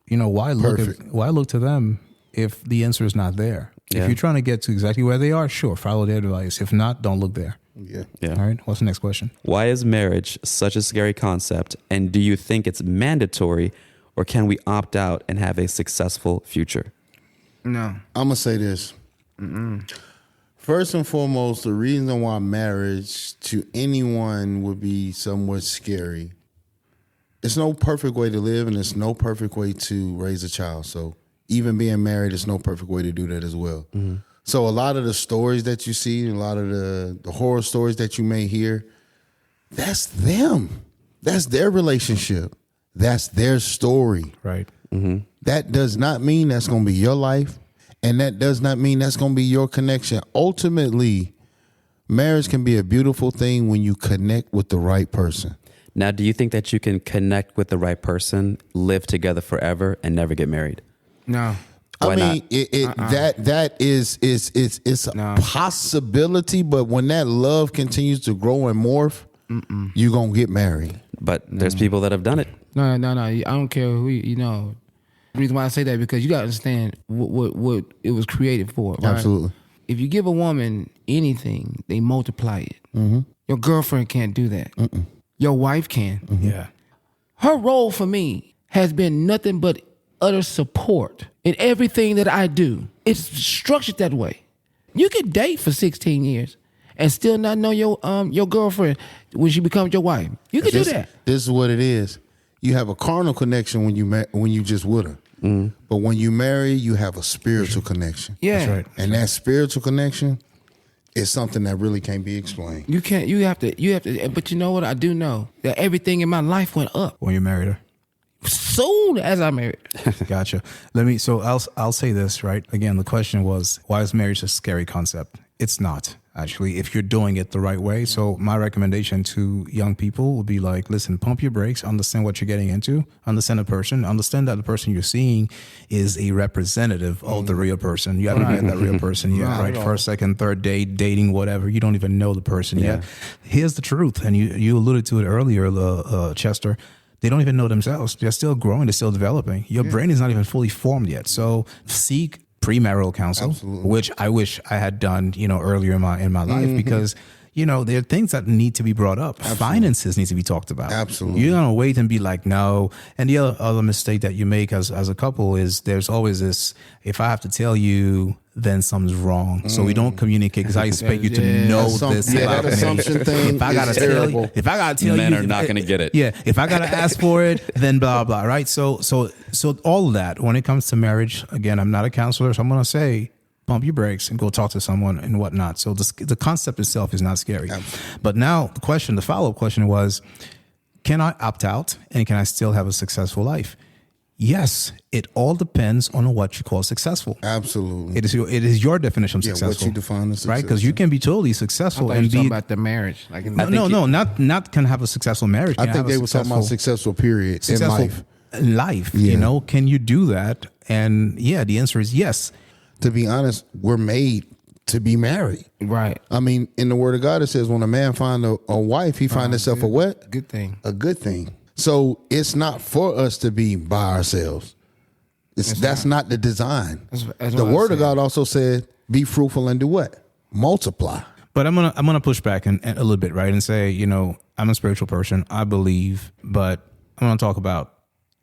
Speaker 2: why look to them if the answer is not there?
Speaker 5: Yeah.
Speaker 2: If you're trying to get to exactly where they are, sure, follow their advice. If not, don't look there.
Speaker 1: Yeah.
Speaker 5: Yeah.
Speaker 2: All right. What's the next question?
Speaker 5: Why is marriage such a scary concept? And do you think it's mandatory, or can we opt out and have a successful future?
Speaker 4: No.
Speaker 1: I'm gonna say this. First and foremost, the reason why marriage to anyone would be somewhat scary. It's no perfect way to live, and it's no perfect way to raise a child. So even being married is no perfect way to do that as well. So a lot of the stories that you see, a lot of the horror stories that you may hear, that's them. That's their relationship. That's their story.
Speaker 2: Right.
Speaker 1: That does not mean that's going to be your life, and that does not mean that's going to be your connection. Ultimately, marriage can be a beautiful thing when you connect with the right person.
Speaker 5: Now, do you think that you can connect with the right person, live together forever, and never get married?
Speaker 4: No.
Speaker 5: Why
Speaker 1: I mean,
Speaker 5: not?
Speaker 1: that is a possibility, but when that love continues to grow and morph, you're gonna get married.
Speaker 5: But there's people that have done it.
Speaker 4: No. I don't care who The reason why I say that because you got to understand what it was created for. Right?
Speaker 1: Absolutely.
Speaker 4: If you give a woman anything, they multiply it. Your girlfriend can't do that. Your wife can.
Speaker 2: Yeah.
Speaker 4: Her role for me has been nothing but utter support in everything that I do. It's structured that way. You can date for 16 years and still not know your girlfriend when she becomes your wife. You can do that.
Speaker 1: This is what it is. You have a carnal connection when you just with her, but when you marry, you have a spiritual connection.
Speaker 4: Yeah,
Speaker 2: That's right.
Speaker 1: And that spiritual connection is something that really can't be explained.
Speaker 4: You can't. You have to. But you know what? I do know that everything in my life went up
Speaker 2: When you married her.
Speaker 4: soon as I married.
Speaker 2: Gotcha. So I'll say this, right? Again, the question was, why is marriage a scary concept? It's not, actually, if you're doing it the right way. So my recommendation to young people would be like, listen, pump your brakes, understand what you're getting into, understand the person, understand that the person you're seeing is a representative of the real person. You haven't met that real person yet, right? First, second, third date, dating, whatever. You don't even know the person yet. Here's the truth, and you alluded to it earlier, Chester. They don't even know themselves. They're still growing. They're still developing. Your brain is not even fully formed yet. So seek premarital counsel, which I wish I had done, earlier in my life, because there are things that need to be brought up. Finances need to be talked about.
Speaker 1: Absolutely.
Speaker 2: You're gonna wait and be like, no. And the other mistake that you make as a couple is there's always this: if I have to tell you, then something's wrong. So we don't communicate because I expect you to know this about
Speaker 1: that
Speaker 2: me.
Speaker 1: assumption thing
Speaker 2: If I gotta
Speaker 1: is
Speaker 2: tell
Speaker 1: terrible.
Speaker 2: you, if I gotta tell
Speaker 5: Men
Speaker 2: you,
Speaker 5: are not going to get it.
Speaker 2: yeah, if I gotta ask for it, then blah blah, right? So all of that when it comes to marriage, again, I'm not a counselor, so I'm gonna say, pump your brakes and go talk to someone and whatnot. So the concept itself is not scary. But now the follow-up question was, can I opt out and can I still have a successful life? Yes, it all depends on what you call successful.
Speaker 1: Absolutely.
Speaker 2: It is your definition of
Speaker 1: Yeah,
Speaker 2: successful.
Speaker 1: what you define as
Speaker 2: right? Because you can be totally successful
Speaker 4: and
Speaker 2: and
Speaker 4: talking
Speaker 2: be
Speaker 4: about the marriage. Like
Speaker 2: not can have a successful marriage.
Speaker 1: I
Speaker 2: can
Speaker 1: think
Speaker 2: have a
Speaker 1: they were talking about successful period in life.
Speaker 2: in life.
Speaker 1: Yeah.
Speaker 2: Can you do that? And the answer is yes.
Speaker 1: To be honest, we're made to be married.
Speaker 4: right.
Speaker 1: I mean, in the Word of God, it says when a man find a wife, he find himself a what?
Speaker 4: Good thing.
Speaker 1: A good thing. So it's not for us to be by ourselves. That's not the design.
Speaker 4: That's
Speaker 1: The
Speaker 4: what I
Speaker 1: Word of
Speaker 4: said.
Speaker 1: God also said, "Be fruitful and do what? Multiply."
Speaker 2: But I'm gonna push back a little bit, right, and say, I'm a spiritual person. I believe, but I'm gonna talk about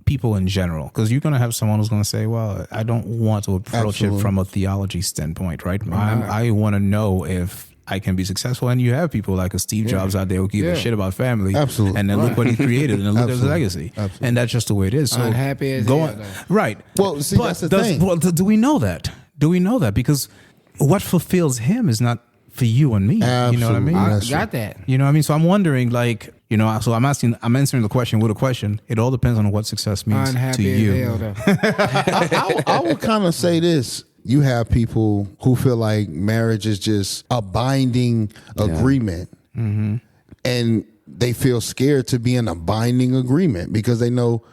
Speaker 2: people in general, because you're gonna have someone who's gonna say, "Well, I don't want to approach
Speaker 1: Absolutely.
Speaker 2: it from a theology standpoint, right? I want to know if I can be successful." And you have people like a Steve Jobs out there who give a shit about family,
Speaker 1: Absolutely.
Speaker 2: and then look what he created, and then look at his legacy, and that's just the way it is. So
Speaker 4: Unhappy as
Speaker 2: go
Speaker 4: hell,
Speaker 2: on,
Speaker 4: though.
Speaker 2: right?
Speaker 1: Well, see, that's the thing.
Speaker 2: Well, do we know that? Do we know that? Because what fulfills him is not for you and me. You know what I mean?
Speaker 1: Absolutely.
Speaker 4: I got that.
Speaker 2: You know what I mean? So I'm wondering, like, You know, so I'm answering the question with a question. It all depends on what success means to
Speaker 4: Unhappy
Speaker 2: you.
Speaker 4: as hell, though.
Speaker 1: I would kind of say this. You have people who feel like marriage is just a binding agreement. And they feel scared to be in a binding agreement because they know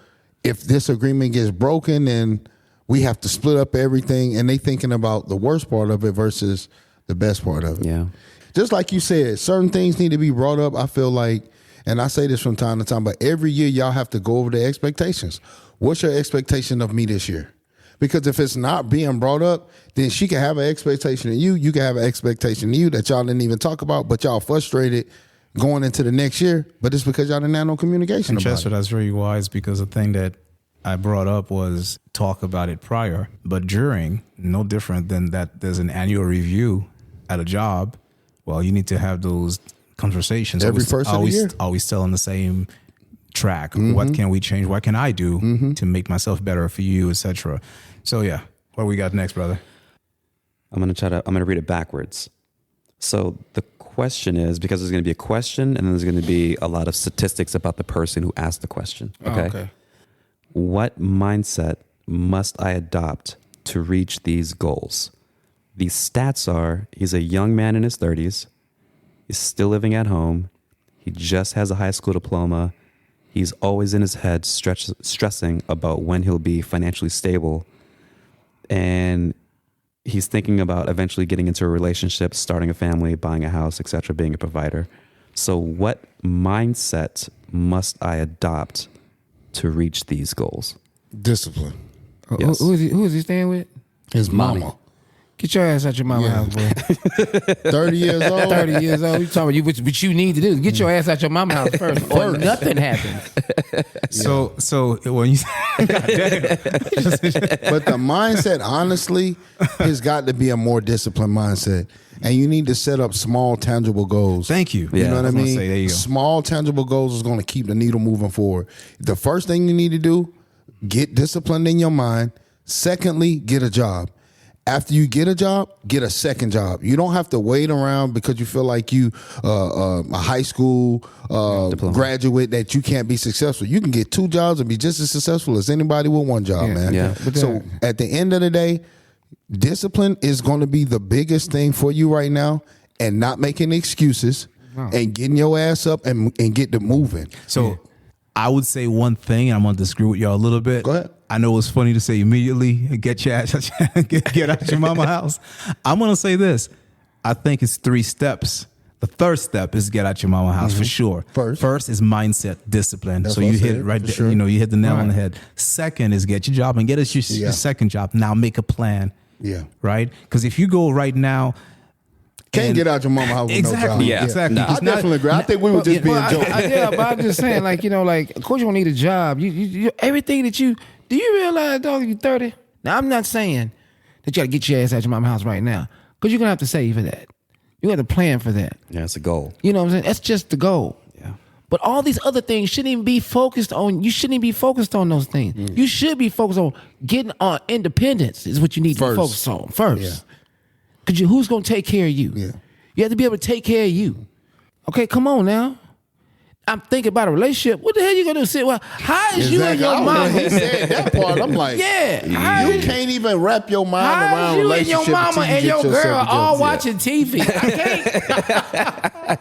Speaker 1: if this agreement gets broken, then we have to split up everything. And they thinking about the worst part of it versus the best part of it.
Speaker 5: Yeah.
Speaker 1: Just like you said, certain things need to be brought up. I feel like, and I say this from time to time, but every year y'all have to go over the expectations. What's your expectation of me this year? Because if it's not being brought up, then she can have an expectation of you. You can have an expectation of you that y'all didn't even talk about, but y'all frustrated going into the next year. But it's because y'all didn't have no communication
Speaker 2: And
Speaker 1: about
Speaker 2: Chester,
Speaker 1: it.
Speaker 2: that's very wise because the thing that I brought up was talk about it prior, but during, no different than that there's an annual review at a job. Well, you need to have those conversations.
Speaker 1: Every first of the year.
Speaker 2: Are we still on the same track? What can we change? What can I do to make myself better for you, etc.? So yeah, what we got next, brother?
Speaker 5: I'm gonna read it backwards. So the question is, because there's gonna be a question and then there's gonna be a lot of statistics about the person who asked the question. Okay.
Speaker 4: Okay.
Speaker 5: What mindset must I adopt to reach these goals? The stats are, he's a young man in his 30s. He's still living at home. He just has a high school diploma. He's always in his head stressing about when he'll be financially stable. And he's thinking about eventually getting into a relationship, starting a family, buying a house, etc., being a provider. So what mindset must I adopt to reach these goals?
Speaker 1: Discipline.
Speaker 5: Yes.
Speaker 4: Who is he staying with?
Speaker 1: His mama.
Speaker 4: Get your ass out your mama's house, boy.
Speaker 1: 30 years old.
Speaker 4: 30 years old. You talking about what you need to do? Get your ass out your mama's house first, or nothing happens.
Speaker 2: So when you
Speaker 1: But the mindset, honestly, has got to be a more disciplined mindset. And you need to set up small, tangible goals.
Speaker 2: thank you.
Speaker 1: You know what I
Speaker 2: was gonna
Speaker 1: mean?
Speaker 2: say, there you go.
Speaker 1: Small, tangible goals is going to keep the needle moving forward. The first thing you need to do, get disciplined in your mind. Secondly, get a job. After you get a job, get a second job. You don't have to wait around because you feel like you a high school graduate that you can't be successful. You can get 2 jobs and be just as successful as anybody with 1 job, man.
Speaker 5: Yeah.
Speaker 1: So at the end of the day, discipline is going to be the biggest thing for you right now, and not making excuses and getting your ass up and get to moving.
Speaker 2: So I would say one thing, and I'm going to disagree with y'all a little bit.
Speaker 1: Go ahead.
Speaker 2: I know it's funny to say immediately, get your ass, get out your mama house. I'm going to say this. I think it's 3 steps. The third step is get out your mama house for sure. First is mindset, discipline.
Speaker 1: That's
Speaker 2: so
Speaker 1: what I
Speaker 2: you hit
Speaker 1: said,
Speaker 2: it right
Speaker 1: for
Speaker 2: there.
Speaker 1: sure.
Speaker 2: You know, you hit the nail on the head. Second is get your job and get us your second job. Now make a plan.
Speaker 1: Yeah.
Speaker 2: Right? Because if you go right now,
Speaker 1: Can't get out your mama house with
Speaker 2: exactly,
Speaker 1: no job.
Speaker 5: Yeah.
Speaker 2: exactly.
Speaker 5: No.
Speaker 1: I definitely agree. I think we were just being jokes.
Speaker 4: Yeah, but I'm just saying, like, you know, like, of course you don't need a job. You everything that you do, you realize, dog, you're 30. Now, I'm not saying that you got to get your ass out your mama's house right now, because you're gonna have to save for that. You got to plan for that.
Speaker 5: Yeah, it's a goal.
Speaker 4: You know what I'm saying? That's just the goal.
Speaker 5: Yeah.
Speaker 4: But all these other things shouldn't even be focused on. You shouldn't even be focused on those things. You should be focused on getting on independence. Is what you need to be focused on first. Because who's gonna take care of you?
Speaker 1: Yeah.
Speaker 4: You have to be able to take care of you. Okay, come on now. I'm thinking about a relationship. What the hell you gonna do? Sit? Well, how is you and your mama?
Speaker 1: He said that part. I'm like,
Speaker 4: Yeah, how
Speaker 1: you
Speaker 4: is-
Speaker 1: can't even wrap your mind
Speaker 4: How
Speaker 1: around
Speaker 4: is you and
Speaker 1: relationship
Speaker 4: your mama
Speaker 1: until
Speaker 4: and
Speaker 1: you
Speaker 4: your
Speaker 1: get
Speaker 4: girl
Speaker 1: yourself
Speaker 4: all
Speaker 1: together.
Speaker 4: watching TV? I can't.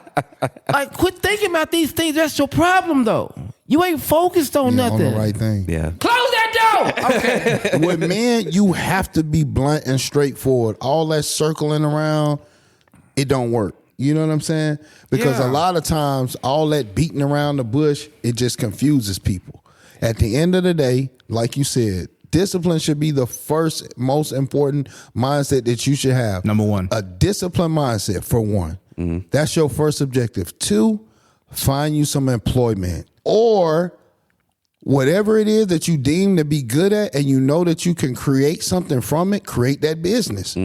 Speaker 4: Like, quit thinking about these things. That's your problem, though. You ain't focused on
Speaker 1: Yeah,
Speaker 4: nothing.
Speaker 1: on the right thing.
Speaker 5: Yeah.
Speaker 4: Close that door. Okay.
Speaker 1: With men, you have to be blunt and straightforward. All that circling around, it don't work. You know what I'm saying? Because a
Speaker 4: Yeah.
Speaker 1: lot of times, all that beating around the bush, it just confuses people. At the end of the day, like you said, discipline should be the first most important mindset that you should have.
Speaker 2: Number 1.
Speaker 1: A disciplined mindset, for one. That's your first objective. 2, find you some employment or whatever it is that you deem to be good at, and you know that you can create something from it, create that business.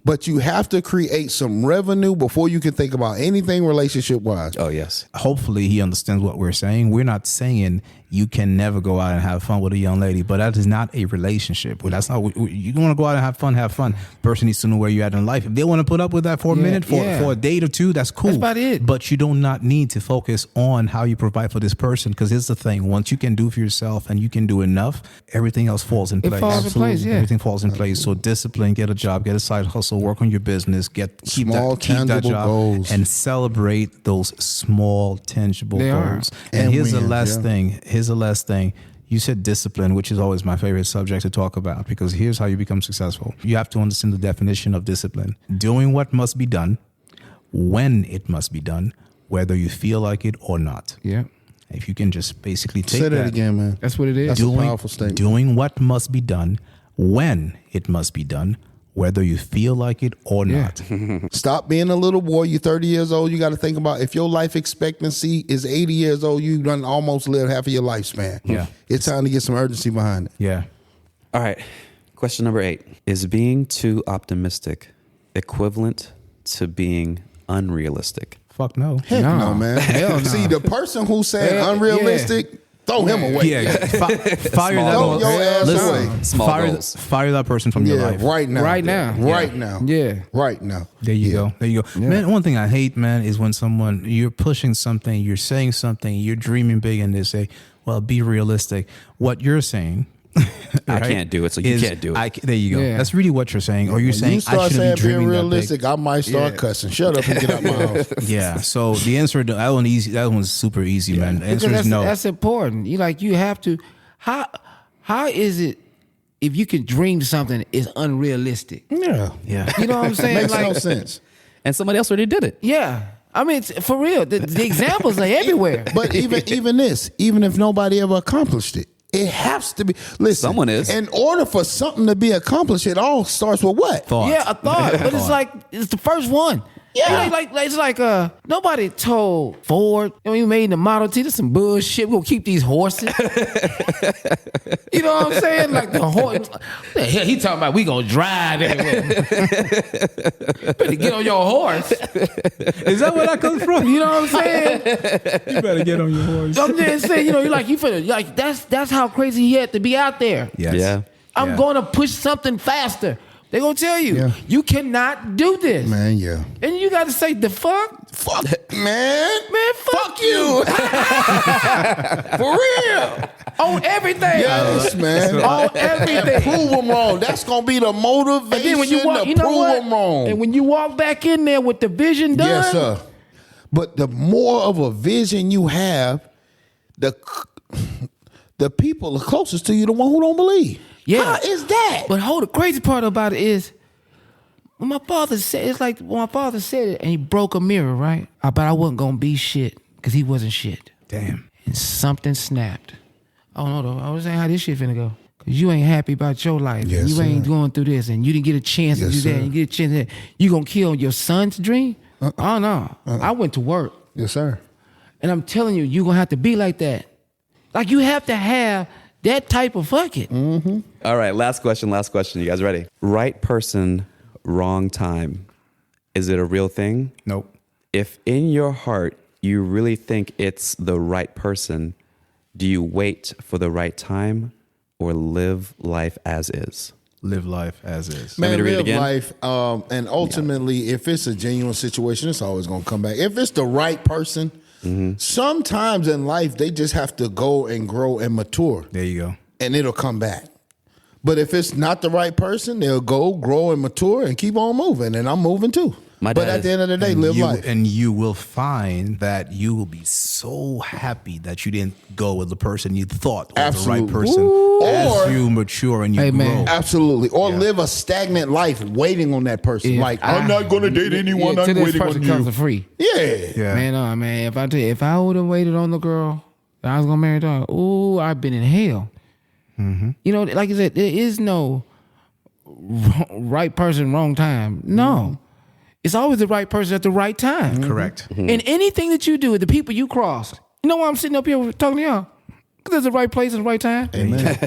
Speaker 1: But you have to create some revenue before you can think about anything relationship wise.
Speaker 5: Oh, yes.
Speaker 2: Hopefully he understands what we're saying. We're not saying you can never go out and have fun with a young lady, but that is not a relationship. Well, that's not. You want to go out and have fun. Have fun. Person needs to know where you're at in life. If they want to put up with that for a minute, for a date or two, that's cool.
Speaker 4: That's about it.
Speaker 2: But you do not need to focus on how you provide for this person, because here's the thing: once you can do for yourself and you can do enough, everything else falls in place.
Speaker 4: It falls in place. Yeah.
Speaker 2: Everything falls in place. So discipline, get a job, get a side hustle, work on your business, keep that
Speaker 1: tangible
Speaker 2: job,
Speaker 1: goals.
Speaker 2: and celebrate those small tangible
Speaker 4: They are.
Speaker 2: goals. And here's the
Speaker 1: wins,
Speaker 2: last thing. Here's the last thing. You said discipline, which is always my favorite subject to talk about, because here's how you become successful. You have to understand the definition of discipline. Doing what must be done, when it must be done, whether you feel like it or not.
Speaker 4: Yeah.
Speaker 2: If you can just basically take
Speaker 1: Say that again, man.
Speaker 4: That's what it is.
Speaker 1: That's a powerful statement.
Speaker 2: Doing what must be done, when it must be done, whether you feel like it or not.
Speaker 1: Stop being a little boy. You're 30 years old. You got to think about, if your life expectancy is 80 years old, you done almost lived half of your lifespan.
Speaker 2: Yeah.
Speaker 1: It's time to get some urgency behind it.
Speaker 2: Yeah.
Speaker 5: All right. Question number 8. Is being too optimistic equivalent to being unrealistic?
Speaker 2: Fuck no.
Speaker 1: Heck no, man.
Speaker 4: Hell no.
Speaker 1: See, the person who said unrealistic, throw him away.
Speaker 2: Yeah. Fire that
Speaker 1: Throw your ass away.
Speaker 5: Small
Speaker 2: fire,
Speaker 5: goals.
Speaker 2: fire that person from your life.
Speaker 1: right now.
Speaker 4: Right now.
Speaker 1: Right now.
Speaker 4: Yeah.
Speaker 1: Right now.
Speaker 2: There you go. There you go. Man, one thing I hate, man, is when you're pushing something, you're saying something, you're dreaming big, and they say, well, be realistic. What you're saying,
Speaker 5: I can't do it, so you can't do it.
Speaker 2: There you go.
Speaker 4: Yeah.
Speaker 2: That's really what you're saying. Or you're
Speaker 1: When
Speaker 2: saying,
Speaker 1: you
Speaker 2: I
Speaker 1: start
Speaker 2: shouldn't
Speaker 1: saying
Speaker 2: be
Speaker 1: being
Speaker 2: dreaming
Speaker 1: realistic,
Speaker 2: that
Speaker 1: I might start cussing. Shut up and get out my house.
Speaker 2: big. Yeah. So the answer, that one's super easy, man. The answer
Speaker 4: Because
Speaker 2: is no.
Speaker 4: that's important. You have to. How is it if you can dream something is unrealistic?
Speaker 1: Yeah.
Speaker 2: Yeah.
Speaker 4: You know what I'm saying?
Speaker 1: Makes
Speaker 4: like,
Speaker 1: no sense.
Speaker 5: And somebody else already did it.
Speaker 4: yeah. I mean, for real, the examples are everywhere.
Speaker 1: But even if nobody ever accomplished it, it has to be. Listen,
Speaker 5: Someone is.
Speaker 1: In order for something to be accomplished, it all starts with what?
Speaker 2: Thought.
Speaker 4: Yeah, a thought, but it's the first one. Yeah, it's like nobody told Ford when we made the Model T, this some bullshit. We're gonna keep these horses. You know what I'm saying? Like the horse. The hell he talking about? We gonna drive everywhere. Better get on your horse.
Speaker 2: Is that where that comes from?
Speaker 4: You know what I'm saying?
Speaker 2: You better get on your horse.
Speaker 4: I'm just saying, that's how crazy he had to be out there.
Speaker 2: Yes.
Speaker 5: Yeah.
Speaker 4: I'm gonna push something faster. They're gonna tell you, you cannot do this.
Speaker 1: Man, yeah.
Speaker 4: And you gotta say, the fuck?
Speaker 1: Fuck, man.
Speaker 4: Man, fuck you.
Speaker 1: For real.
Speaker 4: On everything.
Speaker 1: Yes, man.
Speaker 4: On everything.
Speaker 1: Prove them wrong. That's going to be the motivation
Speaker 4: And then when you walk,
Speaker 1: to
Speaker 4: you know
Speaker 1: prove
Speaker 4: what?
Speaker 1: them wrong.
Speaker 4: And when you walk back in there with the vision done,
Speaker 1: Yes, sir. But the more of a vision you have, the people closest to you, the one who don't believe.
Speaker 4: Yeah.
Speaker 1: How is that?
Speaker 4: But the crazy part about it is, when my father said, it's like when my father said it and he broke a mirror, right? But I wasn't gonna be shit because he wasn't shit.
Speaker 2: Damn.
Speaker 4: And something snapped. I don't know though. I was saying how this shit finna go. Cause you ain't happy about your life.
Speaker 1: Yes,
Speaker 4: you ain't
Speaker 1: sir.
Speaker 4: going through this and you didn't get a chance to
Speaker 1: Yes,
Speaker 4: do that.
Speaker 1: sir.
Speaker 4: And you get a chance to that. You gonna kill your son's dream? Oh no. I went to work.
Speaker 1: Yes, sir.
Speaker 4: And I'm telling you, you're gonna have to be like that. Like you have to have that type of fuck it.
Speaker 1: Mm-hmm.
Speaker 5: All right, last question. You guys ready? Right person, wrong time. Is it a real thing?
Speaker 2: Nope.
Speaker 5: If in your heart you really think it's the right person, do you wait for the right time or live life as is?
Speaker 2: Live life as is.
Speaker 5: Want me
Speaker 1: Man,
Speaker 5: to read it
Speaker 1: live
Speaker 5: again?
Speaker 1: life. And ultimately, if it's a genuine situation, it's always going to come back. If it's the right person, sometimes in life, they just have to go and grow and mature,
Speaker 2: There you go.
Speaker 1: and it'll come back. But if it's not the right person, they'll go, grow, and mature and keep on moving. And I'm moving too.
Speaker 5: My
Speaker 1: But
Speaker 5: dad
Speaker 1: at the end of the day, live life.
Speaker 2: And you will find that you will be so happy that you didn't go with the person you thought was
Speaker 1: Absolutely.
Speaker 2: the right person.
Speaker 1: Ooh.
Speaker 2: As
Speaker 1: Or-
Speaker 2: you mature and you
Speaker 4: Hey,
Speaker 2: grow.
Speaker 4: man.
Speaker 1: Absolutely. Or live a stagnant life waiting on that person.
Speaker 4: If
Speaker 1: Like, I'm not going to date anyone.
Speaker 4: till
Speaker 1: I'm
Speaker 4: this
Speaker 1: waiting
Speaker 4: person
Speaker 1: on
Speaker 4: comes
Speaker 1: you.
Speaker 4: for free.
Speaker 1: Yeah.
Speaker 2: Yeah.
Speaker 4: Man, if I tell you, if I would have waited on the girl that I was gonna marry, ooh, I've been in hell. You know, like I said, there is no right person, wrong time. No, it's always the right person at the right time.
Speaker 2: Correct.
Speaker 4: In anything that you do, the people you cross. You know why I'm sitting up here talking to y'all? Because it's the right place at the right time.
Speaker 1: Amen.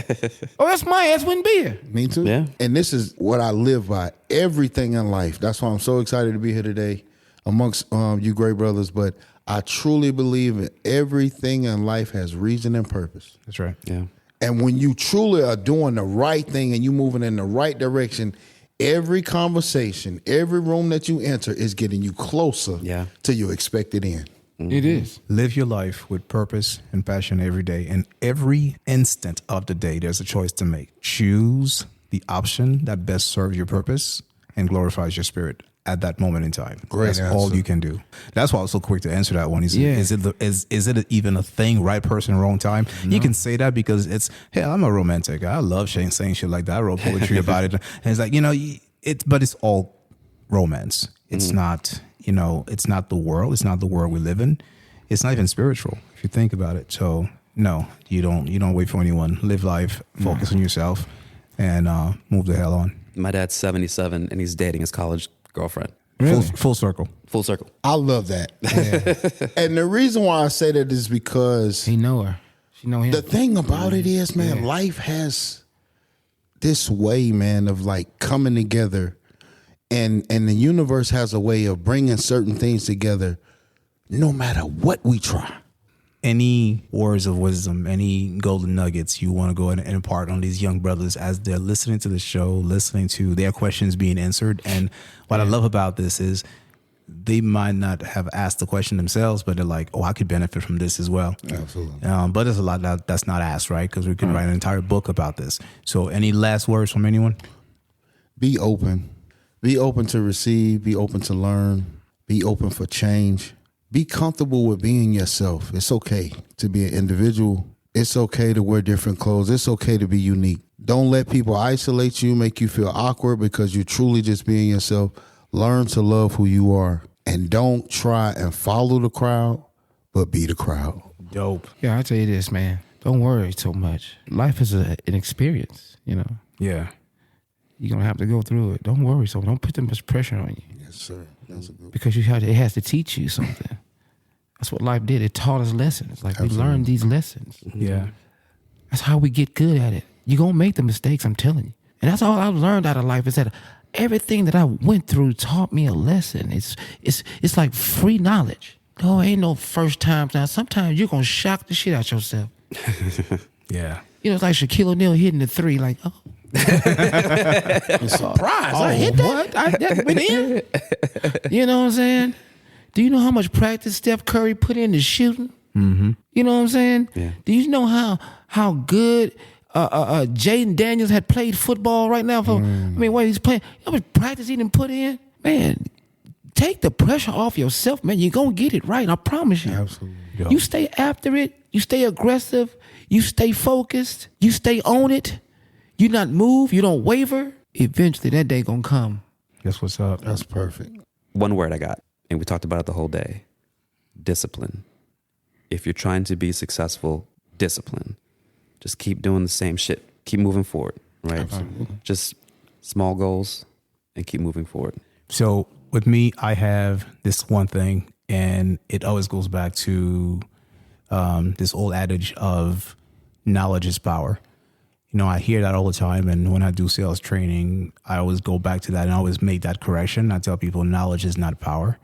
Speaker 4: Oh, that's my ass wouldn't be here.
Speaker 1: Me too.
Speaker 5: Yeah.
Speaker 1: And this is what I live by. Everything in life. That's why I'm so excited to be here today amongst you great brothers. But I truly believe that everything in life has reason and purpose.
Speaker 2: That's right.
Speaker 5: Yeah.
Speaker 1: And when you truly are doing the right thing and you moving in the right direction, every conversation, every room that you enter is getting you closer to your expected end.
Speaker 4: It is.
Speaker 2: Live your life with purpose and passion every day. And every instant of the day, there's a choice to make. Choose the option that best serves your purpose and glorifies your spirit at that moment in time.
Speaker 1: Great
Speaker 2: That's
Speaker 1: answer.
Speaker 2: all you can do. That's why I was so quick to answer that one. Is it even a thing? Right person, wrong time? No. You can say that because it's, hey, I'm a romantic. I love saying shit like that. I wrote poetry about it. And it's like, but it's all romance. It's not, it's not the world. It's not the world we live in. It's not even spiritual if you think about it. So no, you don't wait for anyone. Live life, focus on yourself, and move the hell on.
Speaker 5: My dad's 77 and he's dating his college girlfriend.
Speaker 2: Really? Full circle.
Speaker 5: Full circle.
Speaker 1: I love that. And the reason why I say that is because
Speaker 4: He know her. She know him.
Speaker 1: the thing about it is, man, life has this way, man, of like coming together, and the universe has a way of bringing certain things together no matter what we try.
Speaker 2: Any words of wisdom, any golden nuggets you want to go and impart on these young brothers as they're listening to the show, listening to their questions being answered. And what I love about this is they might not have asked the question themselves, but they're like, oh, I could benefit from this as well.
Speaker 1: Absolutely.
Speaker 2: But there's a lot that's not asked, right? Because we could write an entire book about this. So any last words from anyone?
Speaker 1: Be open. Be open to receive. Be open to learn. Be open for change. Be comfortable with being yourself. It's okay to be an individual. It's okay to wear different clothes. It's okay to be unique. Don't let people isolate you, make you feel awkward because you're truly just being yourself. Learn to love who you are. And don't try and follow the crowd, but be the crowd.
Speaker 2: Dope.
Speaker 4: Yeah, I tell you this, man. Don't worry so much. Life is an experience,
Speaker 2: Yeah.
Speaker 4: You're going to have to go through it. Don't worry so don't put too much pressure on you.
Speaker 1: Yes, sir. That's a good
Speaker 4: Because it has to teach you something. That's what life did. It taught us lessons. Like we learned these lessons.
Speaker 2: Yeah.
Speaker 4: That's how we get good at it. You're going to make the mistakes, I'm telling you. And that's all I've learned out of life is that everything that I went through taught me a lesson. It's like free knowledge. Oh, ain't no first times now. Sometimes you're going to shock the shit out yourself.
Speaker 2: Yeah.
Speaker 4: It's like Shaquille O'Neal hitting the three like, oh. Surprise. I hit that. What? That went in. You know what I'm saying? Do you know how much practice Steph Curry put into shooting? Mm-hmm. You know what I'm saying?
Speaker 5: Yeah.
Speaker 4: Do you know how good Jaden Daniels had played football right now? What he's playing? How much practice he didn't put in? Man, take the pressure off yourself, man. You're going to get it right. I promise you.
Speaker 1: Absolutely.
Speaker 4: You stay after it. You stay aggressive. You stay focused. You stay on it. You not move. You don't waver. Eventually, that day going to come.
Speaker 2: That's what's up.
Speaker 1: That's perfect.
Speaker 5: One word I got, and we talked about it the whole day. Discipline. If you're trying to be successful, discipline. Just keep doing the same shit. Keep moving forward, right?
Speaker 1: Absolutely.
Speaker 5: Just small goals and keep moving forward.
Speaker 2: So with me, I have this one thing, and it always goes back to this old adage of knowledge is power. I hear that all the time, and when I do sales training, I always go back to that and I always make that correction. I tell people knowledge is not power.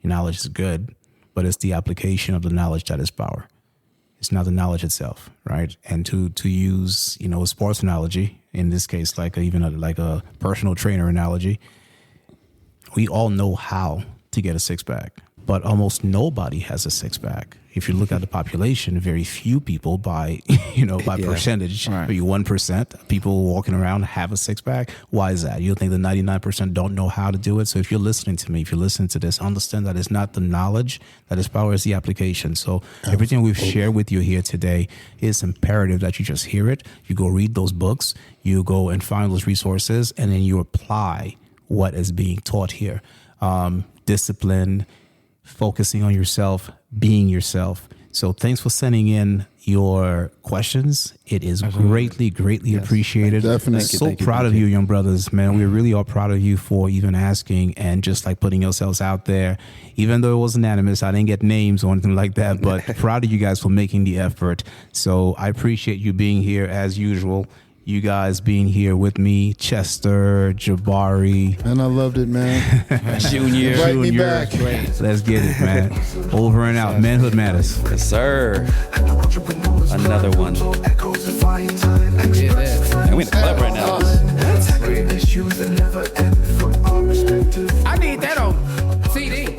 Speaker 2: Knowledge is good, but it's the application of the knowledge that is power. It's not the knowledge itself, right? And to use, a sports analogy, in this case, like a personal trainer analogy, we all know how to get a six-pack, but almost nobody has a six-pack. If you look at the population, very few people by percentage, maybe 1% people walking around have a six-pack. Why is that? You think the 99% don't know how to do it? So if you're listening to me, if you're listening to this, understand that it's not the knowledge that is power, it's the application. So everything we've shared with you here today is imperative that you just hear it. You go read those books, you go and find those resources, and then you apply what is being taught here. Discipline, focusing on yourself, being yourself, So thanks for sending in your questions. It is greatly appreciated.
Speaker 1: Definitely.
Speaker 2: So proud of you, young brothers, man. We really are proud of you for even asking and just like putting yourselves out there. Even though it was anonymous, I didn't get names or anything like that, but proud of you guys for making the effort. So I appreciate you being here as usual. You guys being here with me, Chester, Jabari.
Speaker 1: And I loved it, man.
Speaker 5: Junior.
Speaker 1: Invite me back.
Speaker 2: Let's get it, man. Over and out. Manhood matters.
Speaker 5: Yes, sir. Another one. And we're in the club right now.
Speaker 4: I need that on CD.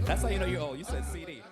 Speaker 5: That's how you know you're old. You said CD.